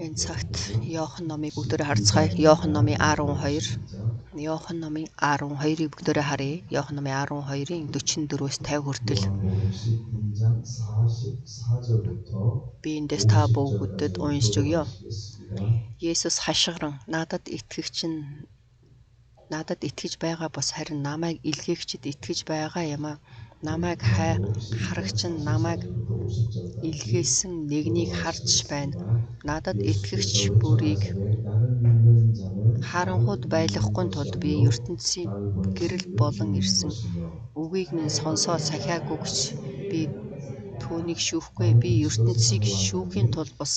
Энэ цагт Иохан номыг бүгдээрээ харцгаая. Иохан номын 12. Иохан номын 12-ыг бүгдээрээ харъя. Иохан номын 12-ын 44-өөс 50 хүртэл. Би эндээс та бүгдэд уншиж өгье. Есүс хашгиран надад итгэж байгаа бас харин намайг илгээгчд итгэж байгаа юм аа. Намайг харагч нь намайг илгээсэн нэгнийг харж байна. Надад итгэгч бүрийг харанхуйд байлгахгүй тулд би ертөнцийн гэрэл болон ирсэн. Үгийг минь сонсоо сахиагүй гэж би түүнийг шүүхгүй. Би ертөнцийг шүүхийн тулд бас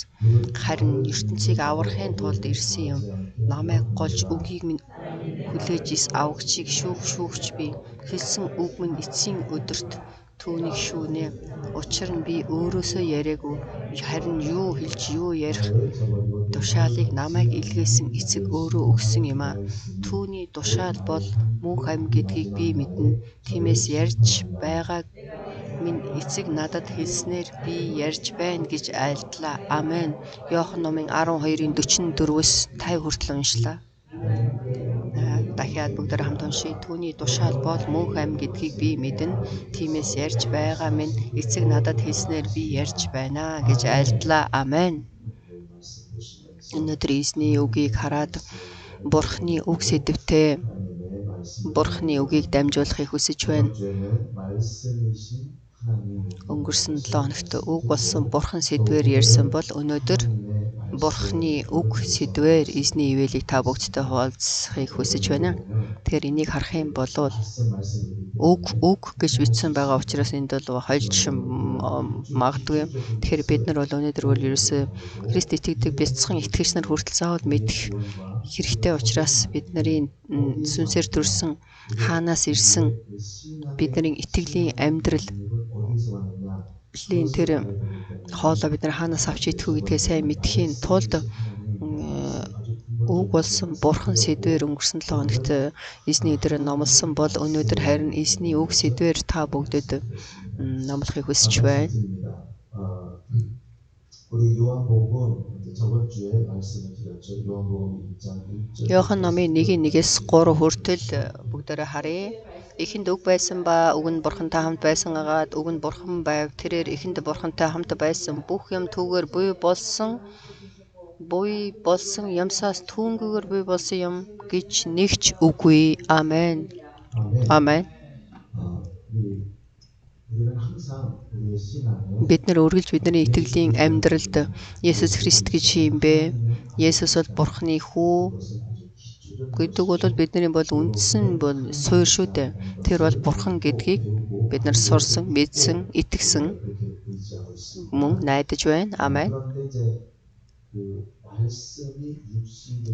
харин ертөнцийг аврахын тулд ирсэн юм. Намайг голж үгийг минь хүлээж ис авгчийг шүүгч би хэлсэн үг минь эцсийн өдөрт түүнийг шүүнэ. Учир нь би өөрөөсөө яриаггүй, харин юу хэлж юу ярих тушаалыг намайг илгээсэн эцэг өөрөө өгсөн юм аа. Түүний тушаал бол мөнх ам гэдгийг би мэднэ. Тиймээс ярьж байгааг минь эцэг надад хэлснээр би ярьж байна гэж айлтлаа. Амен. Иохан номын 12-ын 44-өөс 50 хүртэл уншлаа. Дахиад бүгдээр хамт уншийе. Түүний тушаал бол мөнх ам гэдгийг би мэднэ. Тиймээс ярьж байгаа минь эцэг надад хэлснээр би ярьж байна гэж айлтлаа. Амен. Өнөөдөр эзний үгийг хараад Бурхны үг сэдвтэй Бурхны үгийг дамжуулахыг хүсэж байна. Өнгөрсөн 7 хоногт үг болсон Бурхан сэдвээр ярьсан бол өнөөдөр Бурхны үг сэдвээр эзний ивэлийг та бүгдтэй хуваалцахыг хүсэж байна. Тэгэхээр энийг харах юм бол үг гэж бичсэн байгаа учраас энд бол хольж магадгүй. Тэгэхээр бид нар бол өнөөдөр бол ерөөсөө Христ итгэдэг бяцхан итгэгч нар хүртэл заавал мэдэх хэрэгтэй учраас бидний сүнсээр төрсэн хаанаас ирсэн бидний итгэлийн амьдрал тэр хоолой бид нар хаанаас авч идэх үү гэдгээ сайн мэдхийн тулд үг болсон Бурхан сэдвээр өнгөрсөн 7 хоногт эзний өдрөөр номлосон бол өнөөдөр харин эзний үг сэдвээр та бүгдэд номлохыг хүсэж байна. Иохан номын 1-1-ээс 3 хүртэл бүгдээрээ харъя. Эхэнд үг байсан ба үг нь Бурхантай хамт байсан агаад үг нь Бурхан байв. Тэрээр эхэнд Бурхантай хамт байсан. Бүх юм түүгээр буй болсон юмсаас түүнгүйгээр буй болсон юм гэж нэгч үгүй. Амен. Амен. Бид нар үргэлж бидний итгэлийн амьдралд Есүс Христ гэж юм бэ? Есүс бол Бурханы хүү гэдэг бол бидний бол үндсэн бол суур шүү дээ. Тэр бол Бурхан гэдгийг бид нар сурсан, мэдсэн, итгэсэн мөн найдаж байна. Амен.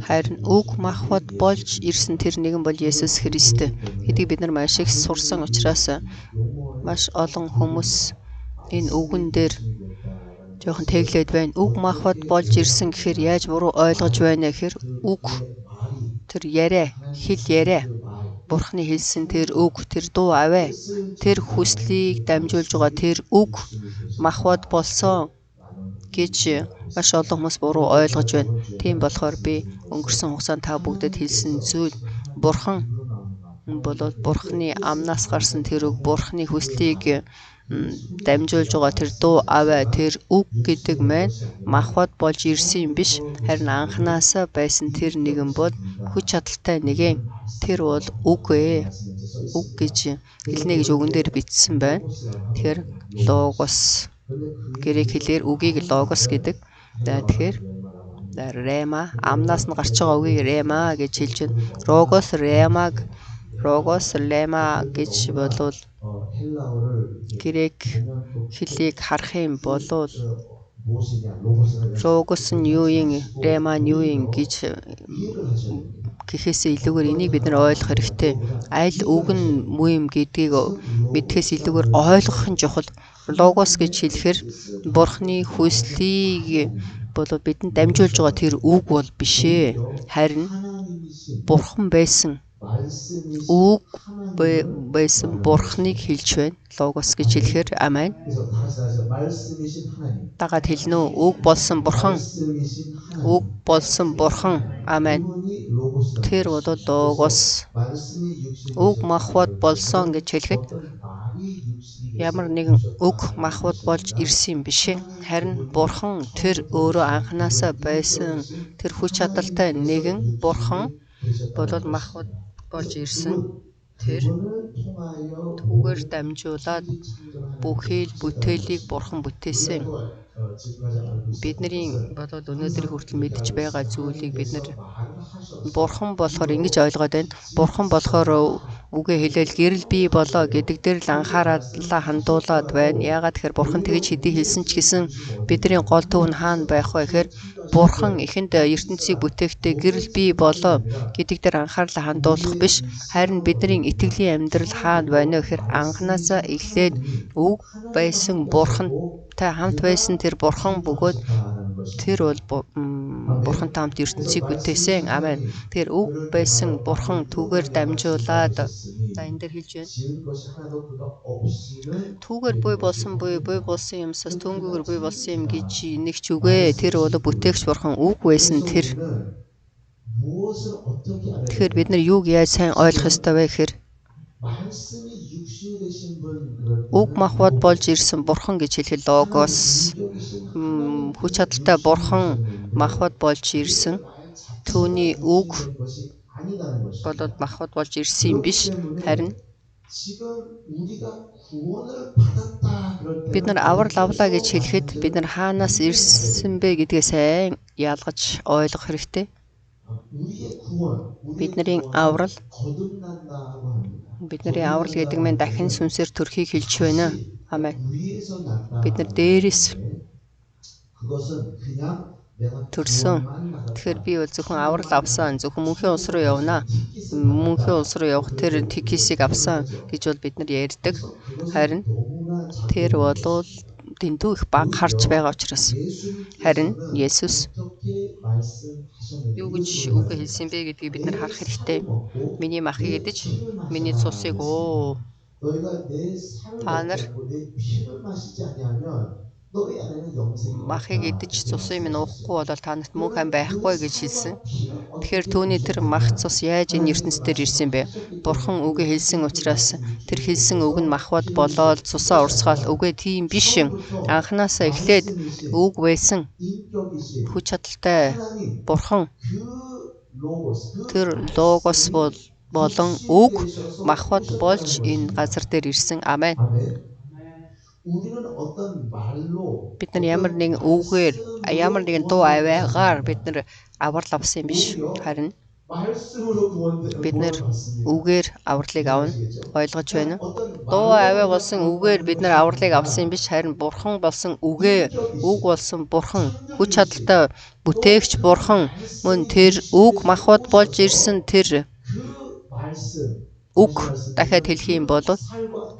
Харин үг махбод болж ирсэн тэр нэгэн бол Есүс Христ гэдгийг бид нар маш их сурсан учраас маш олон хүмүүс энэ үгэн дээр жоохон теглээд байна. Үг махбод болж ирсэн гэхээр яаж буруу ойлгож байна гэхээр үг тэр хэл яриа Бурхны хэлсэн тэр үг, тэр дуу аваа, тэр хүслийг дамжуулж байгаа тэр үг махбод болсон гэж маш олон хүмүүс буруу ойлгож байна. Тийм болохоор би өнгөрсөн хугацаанд та бүгдэд хэлсэн зүйл Бурхан бол Бурхны амнаас гарсан тэр үг, Бурхны хүслийг дамжуулж байгаа тэр дуу аваа, тэр үг гэдэг маань махбод болж ирсэн юм биш. Харин анханасаа байсан тэр нэгэн бол хүч чадалтай нэгэн. Тэр бол үг ээ. Үг гэж хэлнэ гэж үгэн дээр бичсэн байна. Тэгэхээр логос грек хэлээр үгийг логос гэдэг. Тэгэхээр рема амнаас нь гарч байгаа үгийг рема гэж хэлж байна. Логос рема гэж болвол грек хэлийг харах юм бол логос нь юу юм, рема нь юу юм гэж гэхээс илүүгээр энийг бид нар ойлгох хэрэгтэй. Аль үг нь муу юм гэдгийг мэдхээс илүүгээр ойлгох нь чухал. Логос гэж хэлэхээр Бурхны хүслийг бол бидэнд дамжуулж байгаа тэр үг бол биш ээ. Харин Бурхан байсан үг байсан бурхныг хэлж байна. Логос гэж хэлэхээр амен. Дагаад хэлнэ үү? Үг болсон бурхан. Үг болсон бурхан. Амен. Тэр бол логос. Үг махбод болсон гэж хэлэхэд ямар нэгэн үг махбод болж ирсэн юм биш ээ. Харин бурхан тэр өөрөө анханасаа байсан тэр хүч чадалтай нэгэн бурхан болоод махбод болж ирсэн. Тэр түүгээр дамжуулаад бүхий л бүтээлийг бурхан бүтээсэн. Бидний болоод өнөөдрийн хүртэл мэдж байгаа зүйлийг бид нар бурхан болохоор ингэж ойлгоод байна. Бурхан болохоор үгээ хэлээл гэрэл бий болоо гэдэг дээр л анхаарлаа хандуулаад байна. Яагаад тэгэхээр бурхан тэгж хэдий хэлсэн ч гэсэн бидний гол төв нь хаана байх вэ гэхээр бурхан эхэнд ертөнцийг бүтээхдээ гэрэл бий болоо гэдэг дээр анхаарлаа хандуулах биш. Харин бидний итгэлийн амьдрал хаана байна вэ гэхээр анханасаа эхлээд үг байсан бурхантай хамт байсан тэр бурхан бөгөөд тэр бол бурхантай хамт ертөнцийг бүтээсэн. Амен. Тэр үг байсан бурхан түүгээр дамжуулаад энэ дээр хэлж байна. Түүгээр буй болсон юмсаас түүнгээр буй болсон юм гэж нэг ч үгүй. Тэр бол бүтээгч бурхан үг байсан тэр. Тэгэхээр бид нар юуг яаж сайн ойлгох ёстой вэ гэхээр үг махбод болж ирсэн бурхан гэж хэлэхэд логос хүч чадалтай бурхан махбод болж ирсэн. Түүний үг болоод махбод болж ирсэн юм биш. Харин бид нар аврал авлаа гэж хэлэхэд бид нар хаанаас ирсэн бэ гэдгээ сайн ялгаж ойлгох хэрэгтэй. Бидний аврал гэдэг нь дахин сүнсээр төрхийг хэлж байна. Амен. Бид нар дээрээс төрсөн. Тэгэхээр би бол зөвхөн аврал авсан, зөвхөн мөнхийн улс руу явна. Мөнхийн улс руу явах тэр тикисийг авсан гэж бол бид нар ярьдаг. Харин тэр бол дэндүү их баг харж байгаа учраас. Харин Есүс юу гэж үгээ хэлсэн бэ гэдгийг бид нар харах хэрэгтэй. Миний махыг идэж, миний цусыг та нар махыг идэж цусыг минь уухгүй бол та нарт мөнх ам байхгүй гэж хэлсэн. Тэгэхээр түүний тэр мах цус яаж энэ ертөнцийн дээр ирсэн бэ? Бурхан үгээ хэлсэн учраас тэр хэлсэн үг нь махбод болоод цусаа урсгаал үгээ тийм биш. Анханасаа эхлээд үг байсан хүч чадалтай бурхан тэр логос болон үг махбод болж энэ газар дээр ирсэн. Амен. Бид нар ямар нэгэн үгээр ямар нэгэн дуу аваагаар бид нар аврал авсан юм биш. Харин бид нар үгээр авралыг авна. Ойлгож байна уу? Дуу аваа болсон үгээр бид нар авралыг авсан юм биш. Харин бурхан болсон үг болсон бурхан хүч чадалтай бүтээгч бурхан мөн тэр үг махбод болж ирсэн тэр үг дахиад хэлэх юм бол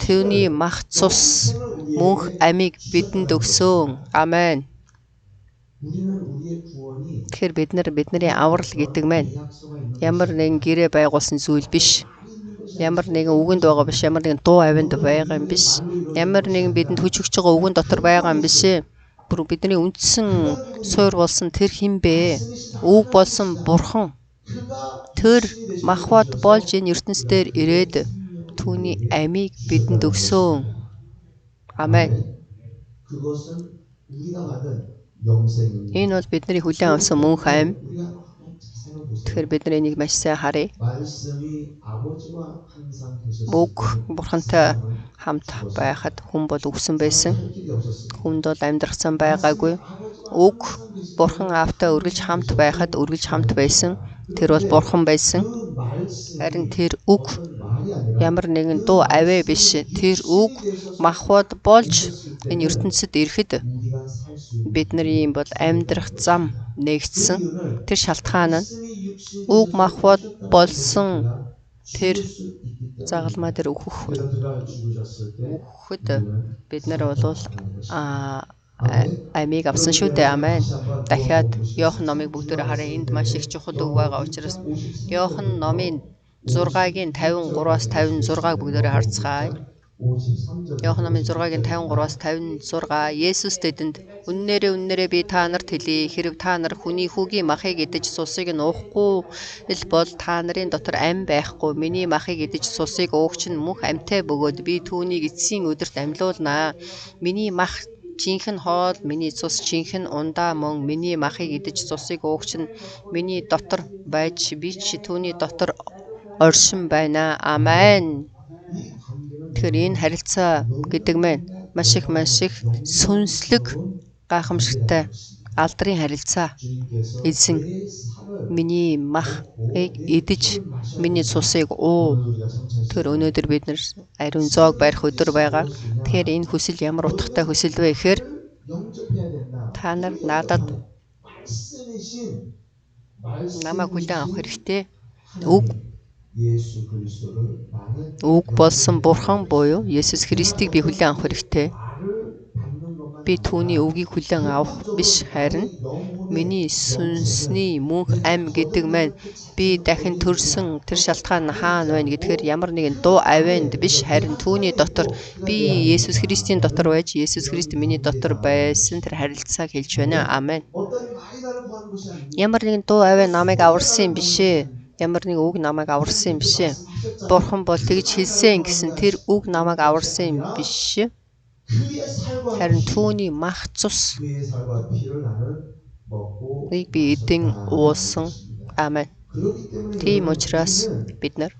түүний мах цус мөнх амийг бидэнд өгсөн. Амен. Тэгэхээр бидний аврал гэдэг маань ямар нэгэн гэрээ байгуулсан зүйл биш. Ямар нэгэн үгэнд байгаа биш. Ямар нэгэн дуу авинд байгаа юм биш. Ямар нэгэн бидэнд хүч өгч байгаа үгэн дотор байгаа юм биш. Бүр бидний үндсэн суур болсон тэр хэн бэ? Үг болсон бурхан. Тэр махбод болж энэ ертөнцийн ирээд түүний амийг бидэнд өгсөн. Амен. Энэ бол бидний хүлээн авсан мөнх ам. Тэгэхээр бид нар энийг маш сайн харъя. Үг бурхантай хамт байхад хүн бол өгсөн байсан. Хүнд бол амьдрахсан байгаагүй. Үг бурхан аавтай үргэлж хамт байхад үргэлж хамт байсан. Тэр бол бурхан байсан. Харин тэр үг ямар нэгэн дуу аваа биш. Тэр үг махбод болж энэ ертөнцид ирэхэд бидний бол амьдрах зам нэгдсэн. Тэр шалтгаан нь үг махбод болсон тэр загалмай дээр өгөхөд бид нар бол амийг авсан шүү дээ. Амен. Дахиад Иохан номыг бүгдээрээ харъя. Энд маш их чухал үг байгаа учраас Иохан номын 6-гийн 53-аас 56-г бүгдээрээ харцгаая. Иохан номын 6-гийн 53-аас 56 Есүс тэдэнд үннээрээ би та нарт хэлье, хэрв та нар хүний хүүгийн махыг идэж цусыг нь уухгүй л бол та нарын дотор ам байхгүй. Миний махыг идэж цусыг уугч нь мөнх амьтаа бөгөөд би түүнийг эцсийн өдөрт амьлуулнаа. Миний мах жинхэнэ хоол, миний цус жинхэнэ ундаа мөн. Миний махыг идэж цусыг уугч нь миний дотор байж би ч түүний дотор оршин байна. Амен. Тэгэхээр энэ харилцаа гэдэг маань маш их сүнслэг, гайхамшигтай алдрын харилцаа. Эзэн миний махыг идэж миний цусыг уув. Тэгэхээр өнөөдөр бид нар ариун зоог барих өдөр байгаа. Тэгэхээр энэ хүсэл ямар утгатай хүсэл вэ гэхээр та нар надад намайг хүлээн авах хэрэгтэй. Үг болсон Бурхан буюу Есүс Христийг би хүлээн авах хэрэгтэй. Би түүний үгийг хүлээн авах биш, харин миний сүнсний мөнх ам гэдэг маань би дахин төрсөн тэр шалтгаан нь хаана байна гэдгээр ямар нэгэн дуу авинд биш, харин түүний дотор би Есүс Христийн дотор байж Есүс Христ миний дотор байсан тэр харилцааг хэлж байна. Амен. Ямар нэгэн дуу авиа намайг аварсан юм бишээ. Ямар нэг үг намайг аварсан юм бишээ. Бурхан бол тэгж хэлсэн гэсэн тэр үг намайг аварсан юм бишээ. Харин түүний мах цус би эдэн уусан. Амен. Тийм учраас бид нар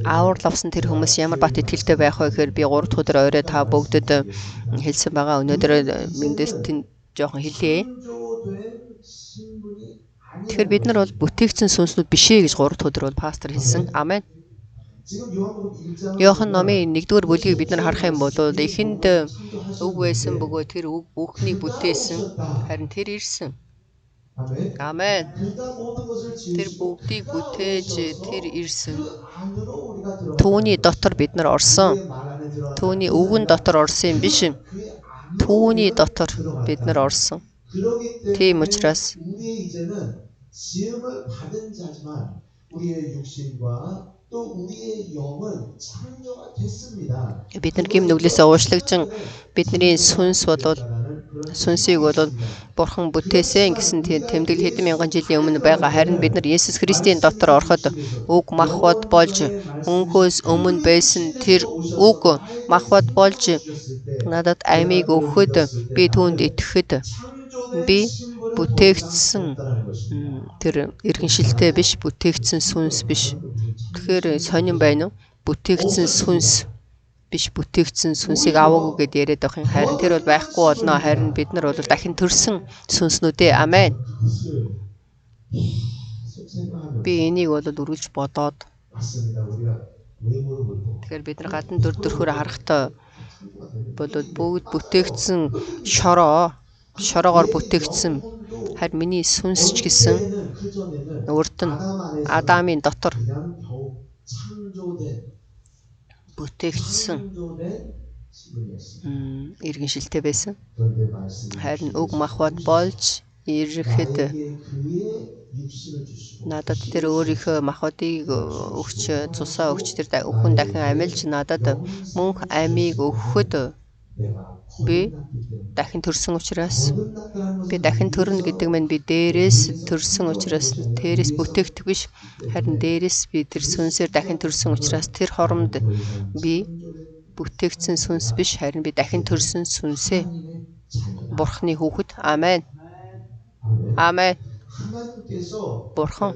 аврал авсан тэр хүмүүс ямар бат итгэлтэй байх вэ гэхээр би 3 дахь өдөр орой та бүгдэд хэлсэн байгаа. Өнөөдөр миндээс жоохон хэлье. Тэгэхээр бид нар бол бүтээгдсэн сүнснүүд бишээ гэж 3 дахь өдөр бол пастор хэлсэн. Амен. Иохан номын 1-р бүлгийг бид нар харах юм бол эхэнд үг байсан бөгөөд тэр үг бүхнийг бүтээсэн. Харин тэр ирсэн. Амен. Тэр бүгдийг бүтээж тэр ирсэн. Түүний дотор бид нар орсон. Түүний үгэн дотор орсон юм биш. Түүний дотор бид нар орсон. Тийм учраас бид нар гим нүглээсээ уушлагжин бидний сүнсийг бол Бурхан бүтээсэн гэсэн тэмдэглэл хэдэн мянган жилийн өмнө байгаа. Харин бид нар Есүс Христийн дотор ороход үг махбод болж өнхөөс өмнө байсан тэр үг махбод болж надад амийг өгөхөд би түүнд итгэхэд би бүтээгдсэн тэр иргэншилтэй биш, бүтээгдсэн сүнс биш. Тэгэхээр сонирн байна уу? Бүтээгдсэн сүнс биш, бүтээгдсэн сүнсийг аваагүй гэд яриад байх юм. Харин тэр бол байхгүй болно. Харин бид нар бол дахин төрсөн сүнснүүдээ. Амен. Би энийг бол үргэлж бодоод. Тэгэхээр бид нар гадна дөрхөөр харахтаа бол бүгд бүтээгдсэн шороогоор бүтээгдсэн. Харин миний сүнс ч гэсэн урд нь Адамын дотор бүтээгдсэн иргэншилтэй байсан. Харин үг махбод болж ирэхэд надад тэр өөрийнхөө махбодыг өгч, цусаа өгч тэр өхөн дахин амилж надад мөнх амийг өгөхөд би дахин төрсөн учраас би дахин төрнө гэдэг маань би дээрээс төрсөн учраас дээрээс бүтээгдэх биш, харин дээрээс би тэр сүнсээр дахин төрсөн учраас тэр хоромд би бүтээгдсэн сүнс биш, харин би дахин төрсөн сүнсээ Бурхны хүүхэд. Амен. Амен. Бурхан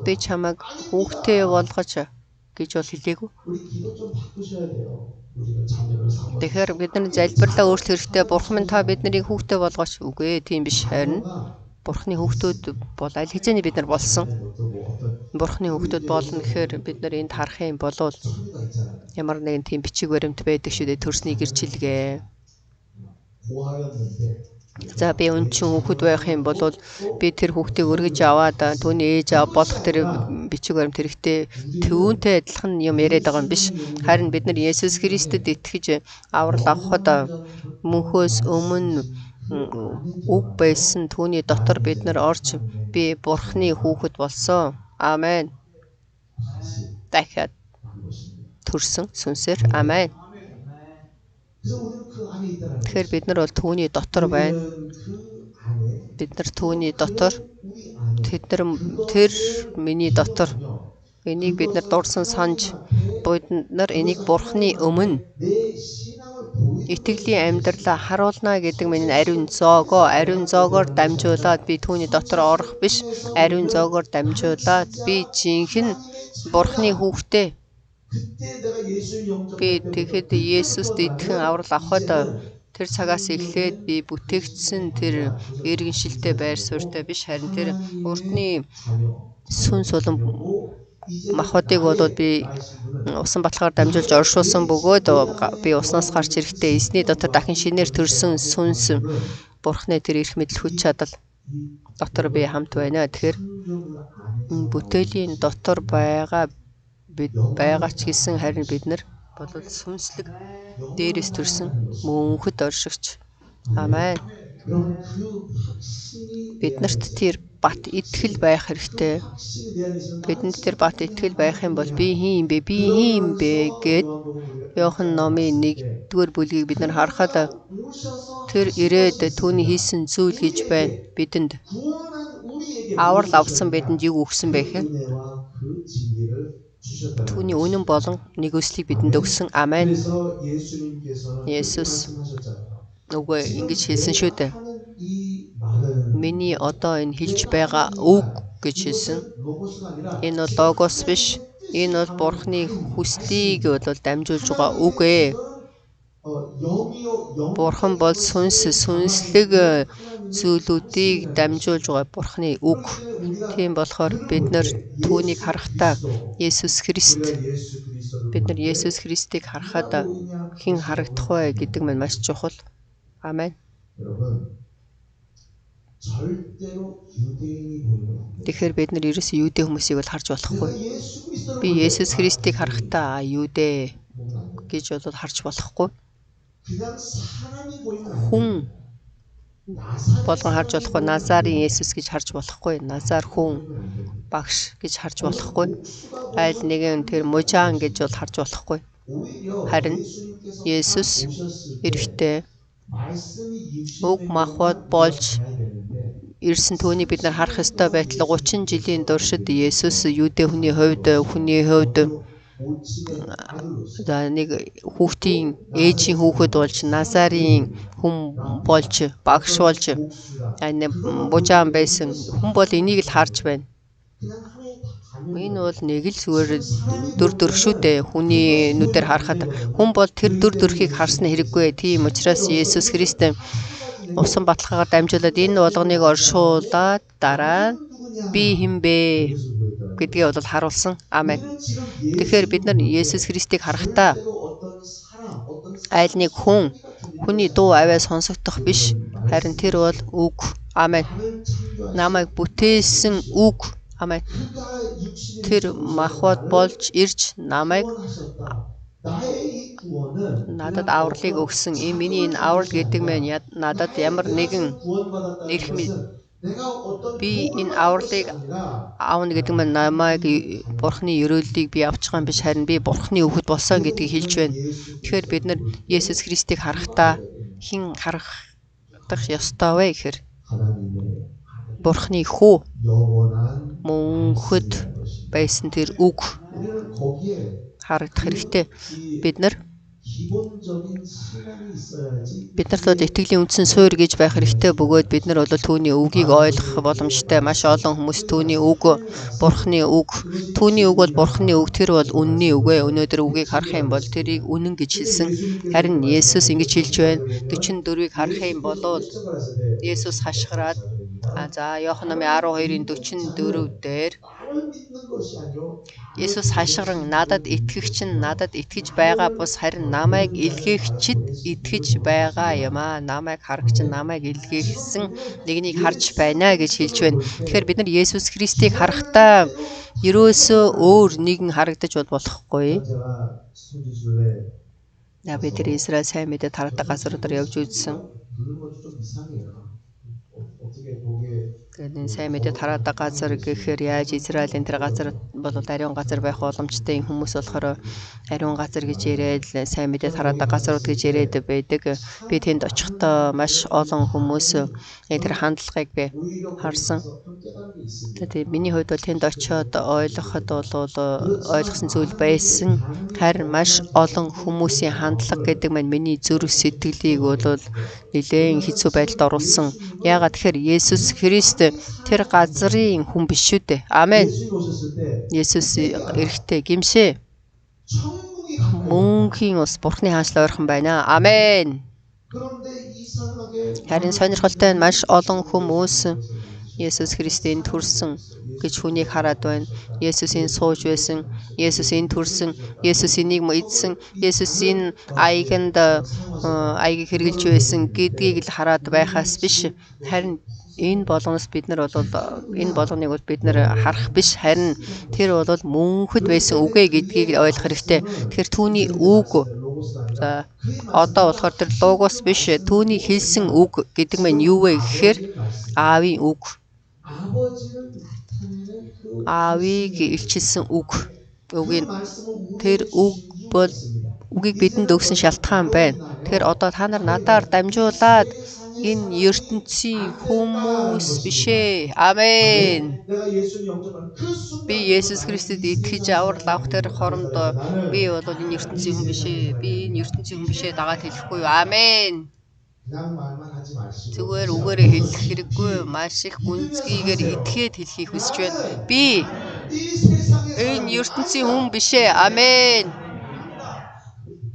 би чамайг хүүхдээ болгож гэж бол хэлээгүй. Тэгэхээр бид нар залбирлаа өөрчлөх хэрэгтэй. Бурхан минь та биднийг хүүхдээ болгооч. Үгүй ээ, тийм биш. Харин Бурханы хүүхдүүд бол аль хэзээний бид нар болсон. Бурханы хүүхдүүд болно гэхээр бид нар энд харах юм болов ямар нэгэн тийм бичиг баримт байдаг шүү дээ. Төрсний гэрчилгээ. За би өнчин хүүхэд байх юм бол би тэр хүүхдийг өргөж аваад түүний ээж аав болох тэр бичиг баримт хэрэгтэй. Түүнтэй адилхан юм яриад байгаа юм биш. Харин бид нар Есүс Христэд итгэж аврал авахад мөнхөөс өмнө үг байсан түүний дотор бид нар орж би Бурхны хүүхэд болсон. Амен. Дахиад төрсөн сүнсээр амен. Тэгэхээр бид нар бол түүний дотор байна. Бид нар түүний дотор тэр миний дотор энийг бид нар дурсан санаж бид нар энийг Бурхны өмнө итгэлийн амьдралаа харуулна гэдэг минь ариун зоогоор дамжуулаад би түүний дотор орох биш, ариун зоогоор дамжуулаад би жинхэнэ Бурхны хүүхдээ. Би тэгэхэд Есүст итгэн аврал авахад тэр цагаас эхлээд би бүтээгдсэн тэр иргэншилтэй байр суурьтай биш, харин тэр урдны сүнс болон махбодыг бол би усан баталгаар дамжуулж оршуулсан бөгөөд би уснаас гарч ирэхдээ эзний дотор дахин шинээр төрсөн сүнс Бурхны тэр эрх мэдэл хүч чадал дотор би хамт байна. Тэгэхээр бүтээлийн дотор байгаа ч гэсэн харин бид нар бол сүнслэг дээрээс төрсөн мөнхөд оршигч. Амен. Биднэрт тэр бат итгэл байх хэрэгтэй. Бидэнд тэр бат итгэл байх юм бол би хин юм бэ гэд Иохан номын 1-р бүлгийг бид нар харахад тэр ирээд түүний хийсэн зүйл гэж байна. Бидэнд аврал авсан бидэнд юу өгсөн бэ гэхээр түүний үнэн болон нэгүслийг бидэнд өгсөн. Амен. Есүс үгүй ингэж хэлсэн шүү дээ. Миний одоо энэ хэлж байгаа үг гэж хэлсэн. Энэ бол логос биш. Энэ бол Бурхны хүслийг бол дамжуулж байгаа үг ээ. Бурхан бол сүнслэг зүйлүүдийг дамжуулж байгаа Бурхны үг. Тийм болохоор бид нар түүнийг харахтаа бид нар Есүс Христийг харахад хэн харагдах вэ гэдэг нь маш чухал. Амен. Тэгэхээр бид нар ерөөсөө юудэ хүмүүсийг бол харж болохгүй. Би Есүс Христийг харахтаа юудэ гэж бол харж болохгүй. Хүн болгон харж болохгүй. Назарын Есүс гэж харж болохгүй. Назар хүн багш гэж харж болохгүй. Айл нэгэн тэр мужаан гэж бол харж болохгүй. Харин Есүс эрэхтэй уг махбод болж ирсэн түүнийг бид нар харах ёстой байтал 30 жилийн туршид Есүс юудэ хүний хувьд нэг хүүхдийн ээжийн хүүхэд болж Назарын хүн болж багш болж мужаан байсан хүн бол энийг л харж байна. Энэ бол нэг л зүгээр дүр шүү дээ. Хүний нүдээр харахад хүн бол тэр дүр төрхийг харсны хэрэггүй. Тийм учраас Есүс Христ усан баталгаагаар дамжуулаад энэ болгоныг оршуулаад дараа би хэн бэ гэдгээ бол харуулсан. Амен. Тэгэхээр бид нар Есүс Христийг харахтаа айл нэг хүний дуу аваа сонсогдох биш. Харин тэр бол үг. Амен. Намайг бүтээсэн үг. Амен. Тэр махбод болж ирж намайг надад авралыг өгсөн. Миний энэ аврал гэдэг нь надад ямар нэгэн эрх мэдэл. Би энэ авралыг аавна гэдэг нь намайг Бурхны өрөөллийг би авчих юм биш, харин би Бурхны хүүхэд болсон гэдгийг хэлж байна. Тэгэхээр бид нар Есүс Христийг харахтаа хэн харагдах ёстой вэ гэхээр Бурхны хүү мөнхөд байсан тэр үг харагдах хэрэгтэй. Бид нарт бол итгэлийн үндсэн суурь гэж байх хэрэгтэй бөгөөд бид нар бол түүний үгийг ойлгох боломжтой. Маш олон хүмүүс түүний үг Бурхны үг. Түүний үг бол Бурхны үг. Тэр бол үнний үг ээ. Өнөөдөр үгийг харах юм бол тэрийг үнэн гэж хэлсэн. Харин Есүс ингэж хэлж байна. 44-ийг харах юм бол Есүс хашгираад Иохан номын 12-ын 44 дээр Есүс хашгиран надад итгэж байгаа бус харин намайг илгээгчд итгэж байгаа юм аа. Намайг харагч намайг илгээсэн нэгнийг харж байна гэж хэлж байна. Тэгэхээр бид нар Есүс Христийг харахтаа ерөөсөө өөр нэгэн харагдаж болохгүй. Давид Израиль сайн мэдээ тарадаг газруудаар явж үзсэн. 부르는 것도 좀 이상해요. 어떻게 독에 Тэгээд энэ сайн мэдээ тараадаг газар гэхээр яаж Израилийн тэр газар бол ариун газар байх боломжтой. Энэ хүмүүс болохоор ариун газар гэж яриад сайн мэдээ тараадаг газрууд гэж яриад байдаг. Би тэнд очихдоо маш олон хүмүүс тэр хандлагыг би 오히려 харсан. 가서 좀 깨달은 게 있습니다. Тэгээд миний хувьд бол тэнд очиод ойлгоход бол ойлгосон зүйл байсан. Харин маш олон хүмүүсийн хандлага гэдэг маань миний зүрх сэтгэлийг бол нэлээд хэцүү байдалд оруулсан. Яагаад тэгэхээр Есүс Христ тэр газрын хүн биш шүү дээ. Амен. 예수님 오셨을 때 Есүс эрэхтэй гимшээ. 천국이 가까이 Мөнхийн ус Бурхны хаанчлал ойрхон байна. Амен. 그런데 이상하게 Харин сонирхолтой нь маш олон хүмүүс Есүс Христийн төрсөн гэж хүнийг хараад байна. Есүс энэ сууж байсан. Есүс энэ төрсөн. Есүс энийг эзсэн. Есүс энэ аягийг хэрэгжилж байсан гэдгийг л хараад байхаас биш. Харин энэ болгоноос бид нар бол энэ болгоныг бол бид нар харах биш. Харин тэр бол мөнхөд байсан үгэ гэдгийг л ойлгох хэрэгтэй. Тэгэхээр түүний үг за одоо болохоор тэр логос биш. Түүний хэлсэн үг гэдэг нь юу вэ гэхээр аавын үг. 아버지를 나타내는 그 Аавыг илчилсэн үг. Үгийн 말씀은 тэр үг бол үгийг бидэнд өгсөн шалтгаан байна. Тэгэхээр одоо та нар надаар дамжуулаад энэ ертөнцийн хүмүүс биш ээ. Амен. 내가 예수님 영접하는 그 순간 Би Есүс Христэд итгэж аврал авах тэр хоромдоо би бол энэ ертөнцийн хүн биш ээ. Би энэ ертөнцийн хүн биш ээ дагаад хэлэхгүй юу. Амен. 그냥 말만 하지 마시고 Зүгээр үгээрээ хэлэх хэрэггүй. Маш их гүнзгийгээр итгээд хэлхийг хүсэж байна. Би 이 세상에서 энэ ертөнцийн хүн биш ээ. Амен.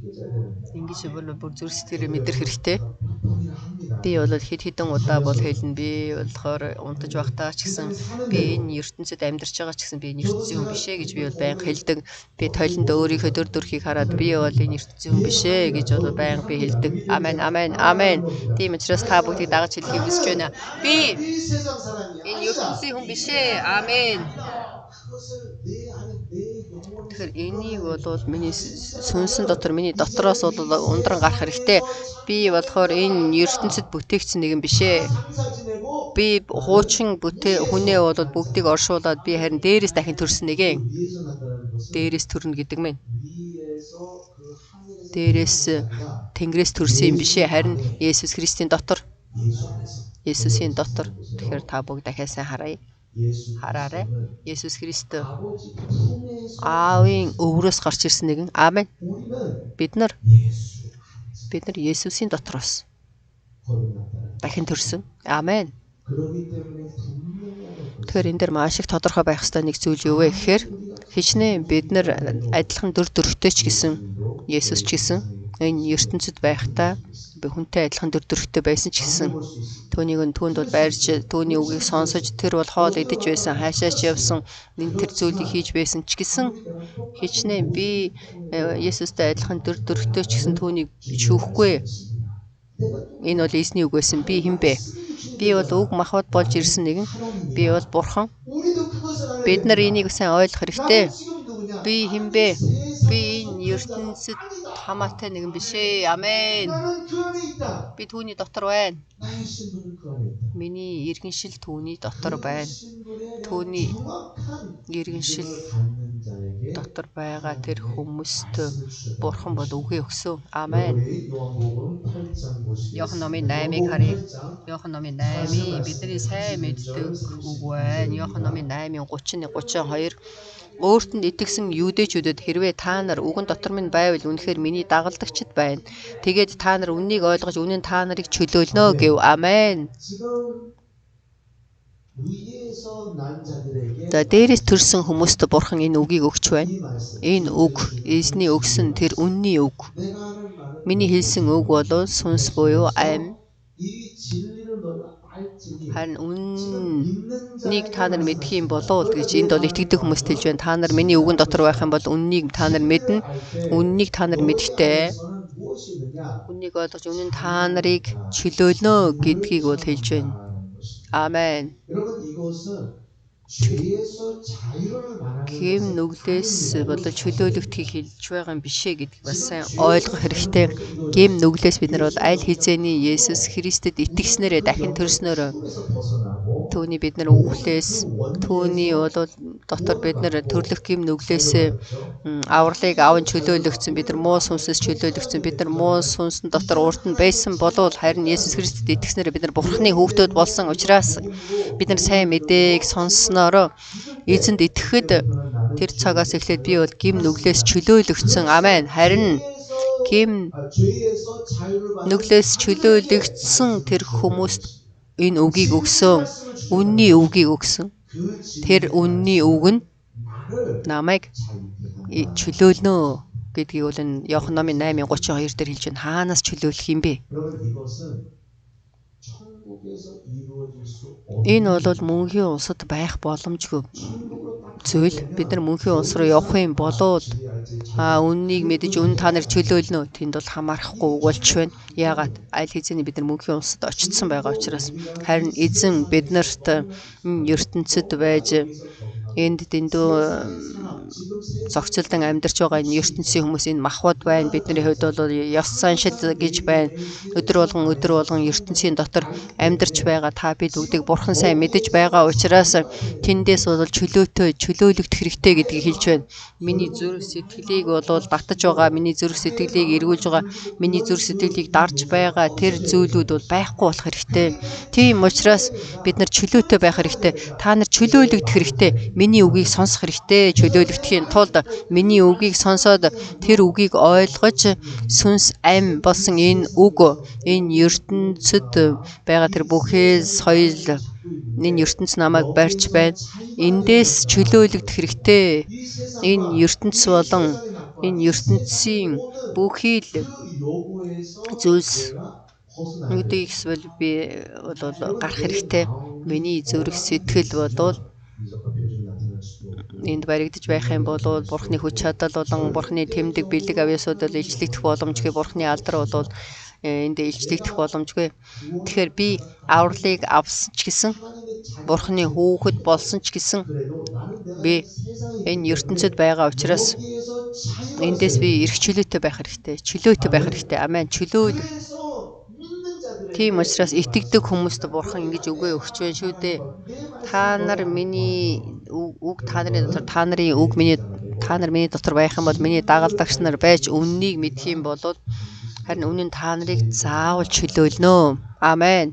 느껴져야 되는데 Ингэж бол бүр зүрх сэтгэлээр мэдрэх хэрэгтэй. 몇 번이나 합니다. Би бол хэд хэдэн удаа бол хэлнэ. Би болохоор унтаж байхдаа ч гэсэн би энэ ертөнцид амьдарч байгаа ч гэсэн би энэ ертөнцийн хүн биш ээ гэж би бол байнга хэлдэг. Би тойлонд өөрийнхөө дөр төрхийг хараад би бол энэ ертөнцийн хүн биш ээ гэж бол байнга би хэлдэг. Амен, амен, амен. Тийм учраас та бүгдийг дагаж хэлхийг хүсэж байна. Би 이 세상 사람이 энэ 아니다. ертөнцийн хүн биш ээ. Амен. 그것을 내 안에 내 영혼에서 Тэгэхээр энийг бол миний сүнсэн дотор миний дотроос бол ундран гарах хэрэгтэй. Би болохоор энэ ертөнцид бүтээгдсэн нэгэн биш ээ. 장사 지내고 Би хуучин хүнээ бол бүгдийг оршуулад би харин дээрээс дахин төрсөн нэгэн. 위에서 났다는 것은 Дээрээс төрнө гэдэг мэн. 위에서 그 하늘에서 Дээрээс 아니라 Тэнгэрээс төрсөн юм биш ээ. Харин Есүс Христийн дотор. 예수 안에서 Есүсийн дотор. Тэгэхээр та бүгд дахиад сайн харъя. 예수 Хараарай. 그리스도는 Есүс Христ 아버지 품에서 аавын өврөөс гарч ирсэн нэгэн. Амен. 우리는 Бид нар Есүсийн дотроос 거듭났다는 дахин төрсөн. Амен. 그렇기 때문에 분명히 알아야 Тэгэхээр энэ дэр маш их тодорхой байх ёстой нэг зүйл юу вэ гэхээр хичнээн бид нар адилхан дүр төрхтэй ч гэсэн Есүс ч гэсэн энэ ертөнцид байхдаа би хүнтэй адилхан дүр төрхтэй байсан ч гэсэн түүнийг түүнд бол байрж түүний үгийг сонсож тэр бол хоол идэж байсан хаашаач явсан энэ тэр зүйлийг хийж байсан ч гэсэн хичнээн би Есүстэй адилхан дүр төрхтэй ч гэсэн түүнийг шүүхгүй. Энэ бол эзний үг байсан. Би хэн бэ? Би бол үг махбат болж ирсэн нэгэн. Би бол бурхан. 우리도 그것을 알아야 Бид нар энийг сайн ойлгох хэрэгтэй. 지금 누구냐? Би хэн бэ? Би энэ ертөнцид хамаатай нэгэн биш ээ. Амен. 나는 그 안에 있다. Би түүний дотор байна. 나의 신분은 그 안에 있다. Миний иргэншил түүний дотор байна. 신분에 Түүний 정확한 иргэншил 갖는 자에게 дотор байгаа тэр хүмүүст бурхан бол үгээ өгсөн. Амен. 요한복음 8장 보시겠습니다. Иохан номын 8-ыг харъя. Иохан номын 8 бидний сайн мэддэг үг байна. Иохан номын 8-ын 31-32 өөрт нь итгэсэн юудэчүүдэд хэрвээ та нар үгэн дотор минь байвал үнэхээр миний дагалдагчд байна. Тэгээд та нар үннийг ойлгож үнэн та нарыг чөлөөлнө гэв. Амен. 지금 위에서 난 자들에게 За дээрээс төрсэн хүмүүст бурхан энэ үгийг өгч байна. 이 말씀 Энэ үг эзний өгсөн тэр үнний үг. 내가 하는 말은 Миний хэлсэн үг бол сүнс буюу ам. 이 진리를 너희가 알지니 Харин 믿는 үннийг та нар 자에게만 мэдэх юм болов уу гэж энд бол итгэдэг хүмүүст хэлж байна. Та нар миний үгэн дотор байх юм бол үннийг та нар мэднэ. Үннийг та нар мэдэхдээ 너는 무엇이 있느냐 үннийг ойлгож үнэн та нарыг чөлөөлнө гэдгийг бол хэлж байна. 하는 것입니다. Амен. 여러분 이것은 죄에서 자유를 말하는 гэм 것은 нүглээс 아닙니다. болоо чөлөөлөгдөхийг хэлж байгаа юм бишээ гэдгийг бас сайн ойлгох хэрэгтэй. Гэм нүглээс бид нар бол аль хэзээний Есүс Христэд итгэснээрээ дахин төрснөөр 죽음에서 벗어나고 түүний бид нар үхлээс түүний бол дотор бид нар төрлөх гэм нүглээс авралыг аван чөлөөлөгдсөн, бид нар муу сүнсээс чөлөөлөгдсөн, бид нар муу сүнсэн дотор урд нь байсан болвол харин Есүс Христэд итгэснээр бид нар Бурхны хүүхдүүд болсон учраас бид нар сайн мэдээг сонссноор эзэнд итгэхэд тэр цагаас эхлээд би бол гэм нүглээс чөлөөлөгдсөн. Амен. Харин гэм нүглээс чөлөөлөгдсөн тэр хүмүүст энэ үгийг өгсөн. Үнний үгийг өгсөн. Тэр үнний үг нь намайг чөлөөлнө гэдгийг бол энэ Иохан номын 8:32 дээр хэлж байна. Хаанаас чөлөөлөх юм бэ? Энэ бол мөнхийн улсад байх боломжгүй зүйл. Бид нар мөнхийн улс руу явах юм болоод үннийг мэдэж үн та нар чөлөөлнө. Тэнд бол хамаарахгүй болж байна. Яагаад? Аль хэзээний бид нар мөнхийн улсад очсон байгаа учраас. Харин эзэн биднэрт ертөнцид байж энд дэндүү зохицолдон амьдарч байгаа энэ ертөнцийн хүмүүс энэ махбод байна. Бидний хувьд бол ёс заншил гэж байна. Өдөр болгон ертөнцийн дотор амьдарч байгаа та бид бүгдийг Бурхан сайн мэдэж байгаа учраас тэндээс бол чөлөөлөгдөх хэрэгтэй гэдгийг хэлж байна. Миний зүрх сэтгэлийг бол батж байгаа, миний зүрх сэтгэлийг эргүүлж байгаа, миний зүрх сэтгэлийг дарж байгаа тэр зүйлүүд бол байхгүй болох хэрэгтэй. Тийм учраас бид нар чөлөөтэй байх хэрэгтэй. Та нар чөлөөлөгдөх хэрэгтэй. Миний үгийг сонсох хэрэгтэй. Чөлөөлөгдөхийн тулд миний үгийг сонсоод тэр үгийг ойлгож сүнс ам болсон энэ үг энэ ертөнцид байгаа тэр бүхэл соёл энэ ертөнц намайг барьж байна. Эндээс чөлөөлөгдөх хэрэгтэй. Энэ ертөнц болон энэ ертөнцийн бүхий л зүйлс нүдийг эсвэл би бол гарах хэрэгтэй. Миний зүрх сэтгэл бол энд баригдаж байх юм бол Бурхны хүч чадал болон Бурхны тэмдэг бэлэг авьяасууд бол илчлэгдэх боломжгүй. Бурхны алдар бол энд илчлэгдэх боломжгүй. Тэгэхээр би авралыг авсан ч гэсэн Бурхны хүүхэд болсон ч гэсэн би энэ ертөнцид байгаа учраас эндээс би эрх чөлөөтэй байх хэрэгтэй. Чөлөөтэй байх хэрэгтэй. Амен. Чөлөөл. Тийм учраас итгэдэг хүмүүст Бурхан ингэж үгээ өгч байна шүү дээ. Та нар миний үг та нарын дотор та нар миний дотор байх юм бол миний дагалдагч нар байж үннийг мэдэх юм бол харин үнэн та нарыг заавал чөлөөлнө. Амен.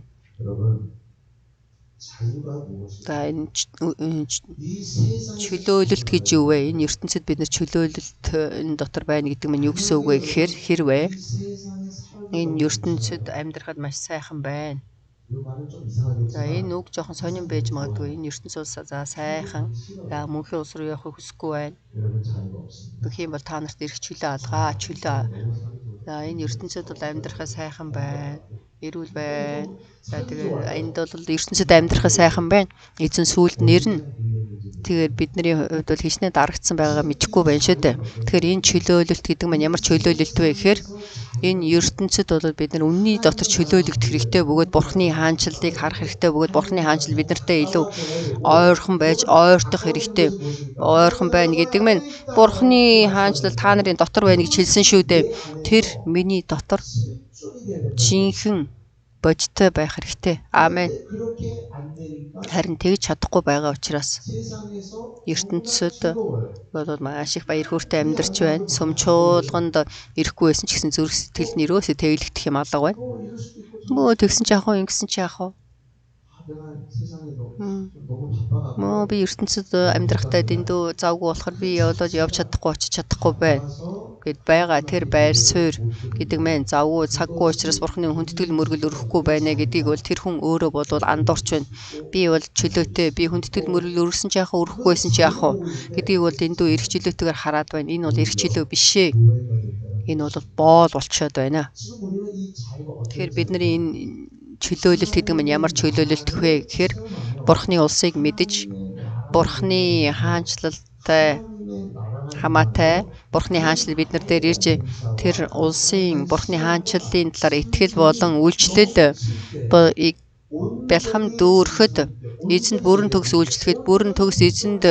За энэ чөлөөлөлт гэж юу вэ? Энэ ертөнцид бид нар чөлөөлөлт энэ дотор байна гэдэг нь юу гэсэн үг вэ гэхээр хэрвээ энэ ертөнцид амьдрахад маш сайхан байна. За энэ үг жоохон сонирн байж магадгүй. Энэ ертөнц улс за сайхан. За мөнхийн улс руу явахыг хүсэхгүй байна. Гэх юм бол та нарт эрх чөлөө алгаа. За энэ ертөнцид бол амьдрахад сайхан байна. Эрүүл байна. За тэгээ энд бол ертөнцид амьдрахад сайхан байна. Эзэн сүлд нэрнэ. Тэгэхээр бидний хувьд бол хичнээн дарагдсан байгаагаа мэдэхгүй байна шүү дээ. Тэгэхээр энэ чөлөөлөлт гэдэг нь ямар чөлөөлөлт вэ гэхээр энэ ертөнцид бол бид нар үнний дотор чөлөөлөгдөх хэрэгтэй бөгөөд Бурхны хаанчлалыг харах хэрэгтэй бөгөөд Бурхны хаанчлал биднэртэй илүү ойрхон байж ойртох хэрэгтэй. Ойрхон байна гэдэг нь Бурхны хаанчлал та нарын дотор байна гэж хэлсэн шүү дээ. Тэр миний дотор жинхэнэ бодиттой байх хэрэгтэй. Амен. Харин тэгж чадахгүй байгаа учраас ертөнцид бол маш их баяр хөөртэй амьдарч байна. Сүмчуулганд ирэхгүй байсан ч гэсэн зүрх сэтгэл нь өрөөсөө тэглэгдэх юм алга байна. Мөө тэгсэн чи яах вэ? Ингэсэн чи яах вэ? Мөө би ертөнцид амьдрахтаа дэндүү завгүй болохоор би явж чадахгүй очиж чадахгүй байна гэд байгаа тэр байр суурь гэдэг мэн завгүй цаггүй учраас Бурхны хүндэтгэл мөргөл өрөхгүй байна гэдгийг бол тэр хүн өөрөө бодвол андуурч байна. Би бол чөлөөтэй би хүндэтгэл мөргөл өргөсөн чи яах вэ? Өрөхгүйсэн чи яах вэ? Гэдгийг бол дэндүү эрх чөлөөтэйгээр хараад байна. Энэ бол эрх чөлөө биш ээ. Энэ бол боол болчиход байна. Тэгэхээр бидний энэ чөлөөлөлт гэдэг нь ямар чөлөөлөлт вэ гэхээр Бурхны улсыг мэдэж Бурхны хаанчлалтай хамаатай Бурхны хаанчлал бид нар дээр ирж тэр улсын Бурхны хаанчлалын талаар итгэл болон үйлчлэл бэлхам дүүрхэд Эзэнд бүрэн төгс үйлчлэхэд бүрэн төгс эзэнд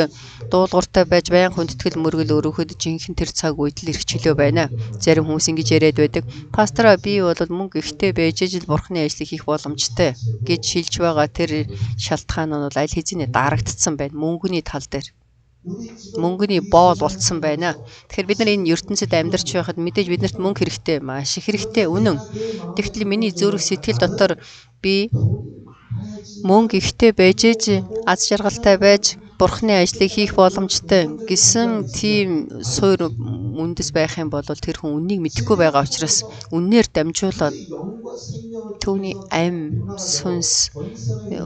дуулууртай байж байнга хүндэтгэл мөргөл өргөхөд жинхэнэ тэр цаг үед л ирэх чөлөө байна. Зарим хүмүүс ингэж яриад байдаг. Пастораа би бол мөнгө ихтэй байж л бурхны ажлыг хийх боломжтой гэж шилж байгаа тэр шалтгаан нь бол аль хэзээ дарагдсан байна. Мөнгөний тал дээр. Мөнгөний боол болцсон байна. Тэгэхээр бид нар энэ ертөнцид амьдарч байхад мэдээж биднэрт мөнгө хэрэгтэй, маш их хэрэгтэй, үнэн. Тэгтэл миний зүрх сэтгэл дотор би мөнгө ихтэй байж аз жаргалтай байж бурхны ажлыг хийх боломжтой гэсэн тийм суур үндэс байх юм бол тэр хүн үннийг мэдэхгүй байгаа учраас үннээр дамжуулаад түүний ам сүнс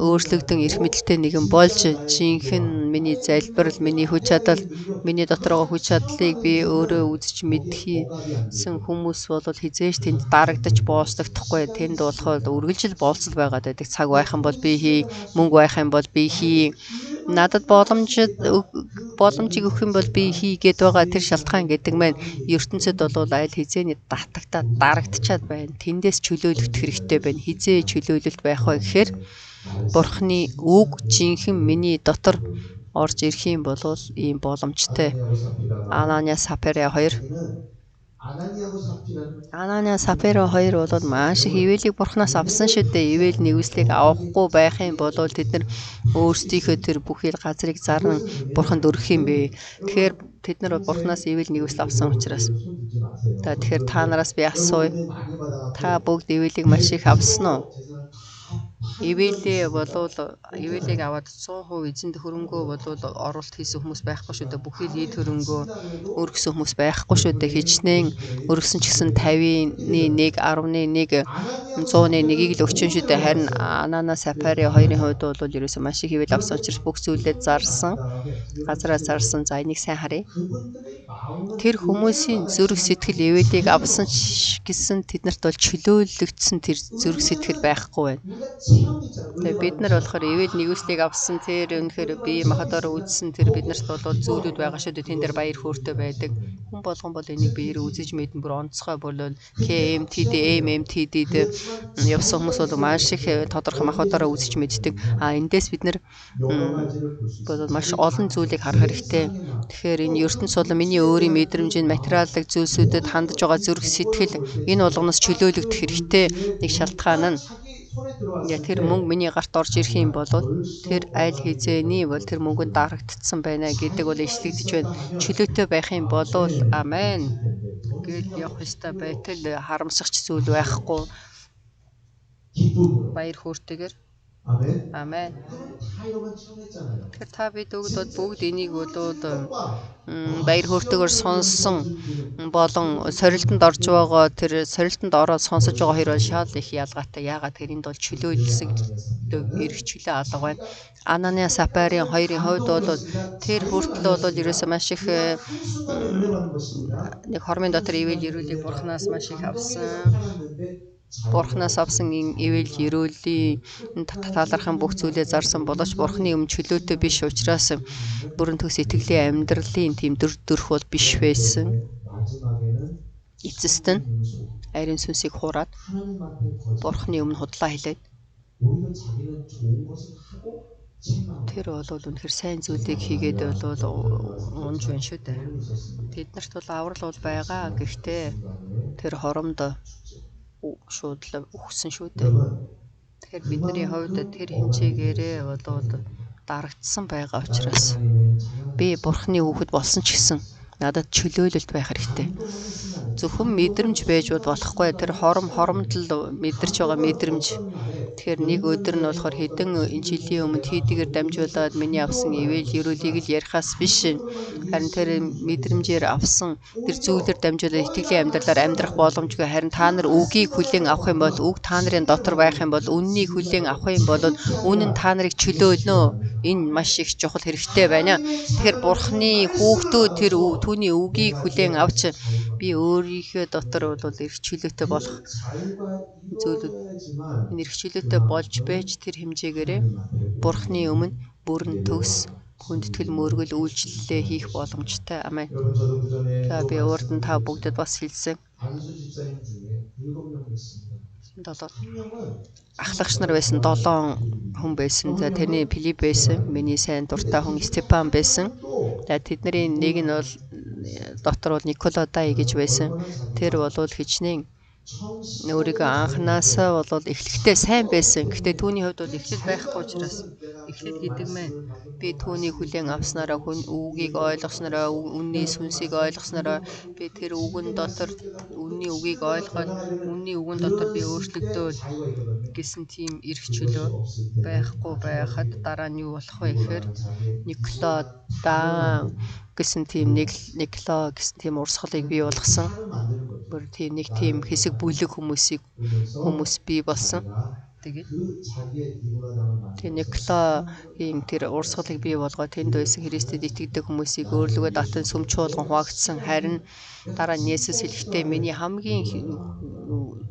өөрчлөгдөн эрх мэдэлтэй нэгэн болж жинхэнэ миний залбирал, миний хүч чадал, миний доторгоо хүч чадлыг би өөрөө үзэж мэдхийсэн хүмүүс бол хизээж тэнд дарагдаж бооцдогдохгүй. Тэнд болохоор үргэлжил болцол байгаад байдаг. Цаг байх юм бол би хий, мөнгө байх юм бол би хий. Надад боломжийг өгөх юм бол би хийгээд байгаа тэр шалтгаан гэдэг маань ертөнцид бол аль хизээний татагтаад дарагдчихад байна. Тэндээс чөлөөлөлт хэрэгтэй байна. Хизээ чөлөөлөлт байх вэ гэхээр бурхны үг жинхэнэ миний дотор орж ирэх юм бол ийм боломжтой. Анания Сапфира 2 Анания Сапфира 2 бол маш их ивэлийг бурхнаас авсан шүү дээ. Ивэл нэгүслийг авахгүй байх юм бол тэд нар өөрсдийнхөө тэр бүхий л газрыг зарна бурханд өргөх юм бэ. Тэгэхээр тэд нар бурхнаас ивэл нэгүсэл авсан учраас. Тэгэхээр та нараас би асууя. Та бүгд ивэлийг маш их авсан уу? Ивэлээ болвол ивэлийг аваад 100% эзэнд хөрөнгөө болвол оруулалт хийсэн хүмүүс байхгүй шүү дээ. Бүхий л ид хөрөнгөө өргөсөн хүмүүс байхгүй шүү дээ. Хичнээн өргөсөн ч гэсэн 50-ны 1, 10-ны 1, 100-ны 1-ийг л өгчөн шүү дээ. Харин Анания Сапфира 2-ын хувьд бол ерөөсөө маш их ивэл авсан учраас бүх зүйлээ зарсан. Газараа зарсан. За энийг сайн харъя. Тэр хүмүүсийн зүрх сэтгэл ивэлийг авсан гэсэн тэднэрт бол чөлөөлөгдсөн тэр зүрх сэтгэл байхгүй байна. Тэгээ бид нар болохоор ивэл нэгүслийг авсан тэр үнэхээр бие махбодоор үзсэн тэр биднэрт бол зүйлүүд байгаа шүү дээ. Тэн дээр баяр хөөртэй байдаг. Хүн болгон бол энийг биеэр үзэж мэдэн бүр онцгой болол KMTD, MMTD-д явсан хүмүүс бол маш их тодорхой махбодоор үзэж мэддэг. Эндээс бид нар бол маш олон зүйлийг харах хэрэгтэй. Тэгэхээр энэ ертөнц бол миний өөрийн мэдрэмжийн материалын зүйлсүүдэд хандж байгаа зүрх сэтгэл энэ болгоноос чөлөөлөгдөх хэрэгтэй. Нэг шалтгаан нь тэр мөнгө миний гарт орж ирэх юм бол тэр аль хизээний бол тэр мөнгөнд дарагдсан байна гэдэг бол ишлэгдэж байна. Чөлөөтэй байх юм бол амен гэж явах ёстой байтал харамсагч зүйл байхгүй. Баяр хөөртэйгээр амен. Тэгэхээр та бид бүгд энийг бол баяр хөөртэйгээр сонсон болон сорилтонд орж байгаа тэр сорилтонд ороод сонсож байгаа хоёр бол шал их ялгаатай. Яагаад гэхээр энд бол чөлөөлсөн эрх чөлөө алга байна. Анания Сапфирын 2-ын хувьд бол тэр хүртэл бол ерөөсөө маш их нэг хормын дотор ивэл ерөөлийг бурхнаас маш их авсан. Бурхнаас авсан ивэл ерөөлийн талархан бүх зүйлээ зарсан боловч бурхны чөлөөтэй биш учраас бүрэн төгс итгэлийн амьдралын тийм дөрх бол биш байсан. Эцэст нь ариун сүнсийг хураад бурхны өмнө худлаа хэлээд тэр бол үнэхэр сайн зүйлийг хийгээд бол унж байна шүү дээ. Тэднэрт бол аврал бол байгаа. Гэхдээ тэр хоромд шуудлаа өгсөн шүү дээ. Тэгэхээр бидний хувьд тэр хэмжээгээрээ бол дарагдсан байгаа учраас би бурхны хүүхэд болсон ч гэсэн надад чөлөөлөлт байх хэрэгтэй. Зөвхөн мэдрэмж байж болохгүй. Тэр хоромд л мэдэрч байгаа мэдрэмж. Тэгэхээр нэг өдөр нь болохоор хэдэн жилийн өмнө хийдгээр дамжуулаад миний авсан ивэл ерөөлийг л ярихаас биш. Харин тэр мэдрэмжээр авсан тэр зүйлээр дамжуулаад итгэлийн амьдралаар амьдрах боломжгүй. Харин та нар үгийг хүлээн авах юм бол үг та нарын дотор байх юм бол үннийг хүлээн авах юм бол үнэн та нарыг чөлөөлнө. Энэ маш их чухал хэрэгтэй байна. Тэгэхээр бурхны хүүхдүүд тэр түүний үгийг хүлээн авч би өөрийнхөө дотор бол эрх чөлөөтэй болох зүйлүүд энэ эрх чөлөөтэй болж байж тэр хэмжээгээрээ бурхны өмнө бүрэн төгс хүндэтгэл мөргөл үйлчлэлээ хийх боломжтой. Амен. За би урд нь та бүгдэд бас хэлсэн. 안수 집사님 중에 7명 됐습니다. долоо 한 명은 ахлагч нар байсан 7 хүн байсан. За тэрний Филипп байсан, миний сайн дуртай хүн Стефан байсан. За тэдний нэг нь бол дотор бол Николодай гэж байсан. Тэр бол хичнээн өөрийгөө анханасаа бол эхлэхдээ сайн байсан. Гэхдээ түүний хувьд бол эхлэл байхгүй учраас эхлэл гэдэг маань би түүнийг хүлээн авснараа үгийг ойлгоснараа үнний сүнсийг ойлгоснараа би тэр үгэн дотор үнний үгийг ойлгоод үнний үгэн дотор би өөрчлөгдөөл гэсэн тийм эрх чөлөө байхгүй байхад дараа нь юу болох вэ гэхээр Николодан гэсэн тийм Никло гэсэн тийм урсгалыг бий болгосон. Бүр тийм нэг тийм хэсэг бүлэг хүмүүс бий болсон. Тэгээд тийм Никлогийн тэр урсгалыг бий болгоод тэнд байсан Христэд итгэдэг хүмүүсийг өөрлөгөө татан сүм чуулган хуваагдсан. Харин дараа нь Есүс хэлэхдээ миний хамгийн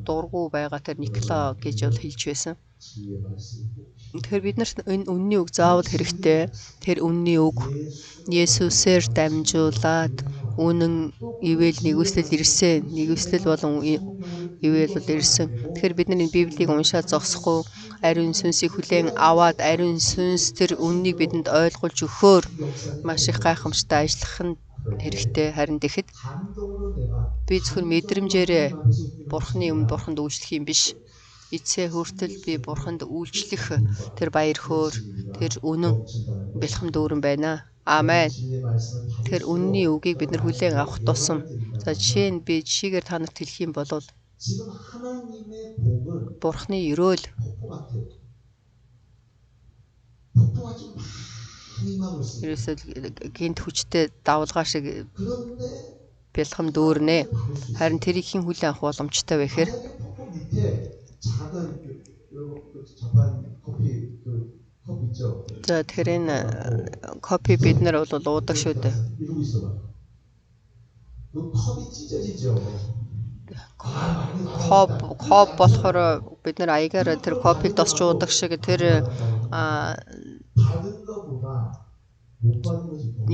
дургу байгаа тэр Никло гэж бол хэлж байсан. Тэгэхээр бид нарт энэ үнний үг заавал хэрэгтэй. Тэр үнний үг Есүсээр дамжуулаад үнэн ивэл нэгүслэл ирсэн. Нэгүслэл болон ивэл бол ирсэн. Тэгэхээр бид нар энэ Библийг уншаад зогсохгүй ариун сүнсийг хүлээн аваад ариун сүнс тэр үннийг бидэнд ойлгуулж өгөхөөр маш их гайхамшигтай ажиллах нь хэрэгтэй. Харин тэгэхэд би зөвхөн мэдрэмжээрээ Бурхны өмнө Бурханд үйлчлэх юм биш. Эцээ хүртэл би Бурханд үйлчлэх тэр баяр хөөр, тэр үнэн бэлхэм дүүрэн байна. Амен. Тэр үнний үгийг бид нар хүлээн авах тусам. За жишээ нь би жишээгээр та нарт хэлэх юм бол Бурхны өрөөл ерөөсөө гинт хүчтэй давлгаа шиг бэлхэм дүүрнэ. Харин тэрийг хэн хүлээн авах боломжтой вэ гэхээр за тэр энэ кофе бид нар бол уудаг шүү дээ. Коп болохоор бид нар аягаар тэр кофег тосч уудаг шиг тэр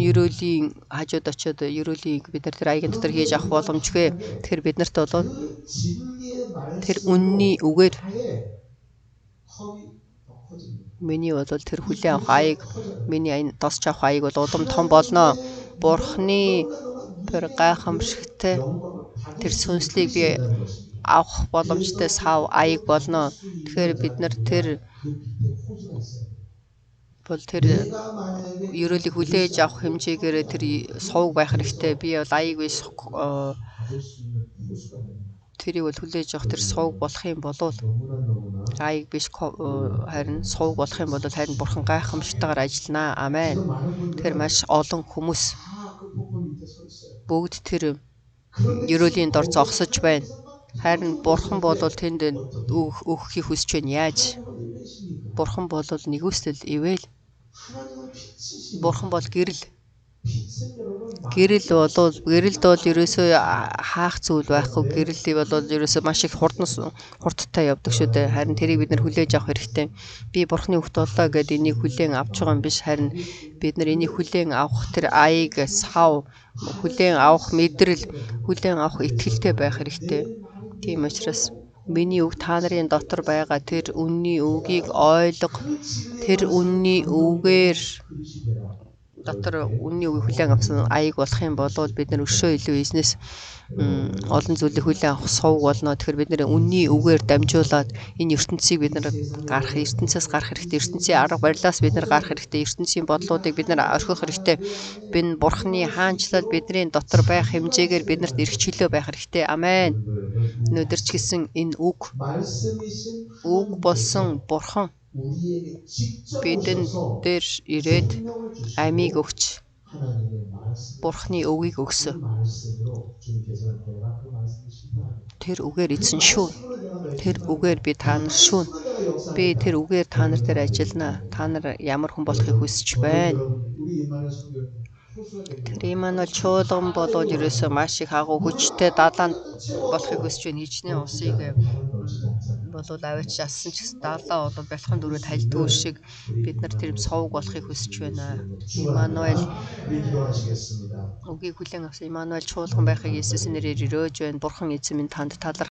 ерөөлийн хажууд очиод ерөөлийг бид нар тэр аягийн дотор хийж авах боломжгүй. Тэгэхээр бид нарт бол тэр үнний үгээр миний бол тэр хүлээн авах аяг, миний тосч авах аяг бол улам том болно. Бурхны тэр гайхамшигтай тэр сүнслийг би авах боломжтой сав аяг болно. Тэгэхээр бид нар тэр ерөөлийг хүлээж авах хэмжээгээр тэр сувг байх хэрэгтэй. Би бол аяг биш тэрийг бол хүлээж авах тэр сувг болох юм бол аяг биш харин сувг болох юм бол харин Бурхан гайхамшигтайгаар ажиллана. Амен. Тэр маш олон хүмүүс бүгд тэр ерөөлийн дор зогсож байна. Харин Бурхан бол тэнд өгөхийг хүсэж байна. Яаж? Бурхан бол нэгүслэл ивэл Бурхан бол гэрэл. Гэрэлд бол ерөөсөө хаах зүйл байхгүй. Гэрэлийг бол ерөөсөө маш их хурдтай явдаг шүү дээ. Харин тэрийг бид нар хүлээж авах хэрэгтэй. Би Бурханы хүүхэд боллоо гэдээ энийг хүлээн авч байгаа юм биш. Харин бид нар энийг хүлээн авах тэр аяг, сав, хүлээн авах мэдрэл, хүлээн авах итгэлтэй байх хэрэгтэй. Тийм учраас миний үг та нарын дотор байгаа тэр үнний үгийг ойлго. Тэр үнний үгээр дотор үнний үгийг хүлээн авсан аяг болох юм бол бид нар өшөө илүү эзнес олон зүйлийг хүлээн авах сувг болно. Тэгэхээр бид нар үнний үгээр дамжуулаад энэ ертөнцийг бид нар ертөнцөөс гарах хэрэгтэй. ертөнцийн арга барилаас бид нар гарах хэрэгтэй. ертөнцийн бодлуудыг бид нар орхих хэрэгтэй. Би Бурхны хаанчлал бидний дотор байх хэмжээгээр биднэрт эрх чөлөө байх хэрэгтэй. Амен. Өнөөдөр ч гэсэн энэ үг болсон Бурхан бидэнд дээр ирээд амийг өгч Бурхны үгийг өгсөн. Тэр үгээр эзэн шүү. Тэр үгээр би та нар шүү. Би тэр үгээр та нар дээр ажиллана. Та нар ямар хүн болохыг хүсэж байна. Тэр Имануэль чуулган болоод ерөөсөө маш их агуу хүчтэй далаанд болохыг хүсэж байна. Хичнээн усыг бол аваач ассан ч гэсэн даалаа бол бялхан дөрөв тальдгүй шиг бид нар тэр совг болохыг хүсэж байна. Имануэль үгийг хүлээн авсан Имануэль чуулган байхыг Иесусийн нэрээр өрөөж байна. Бурхан эзэн минь танд талархаж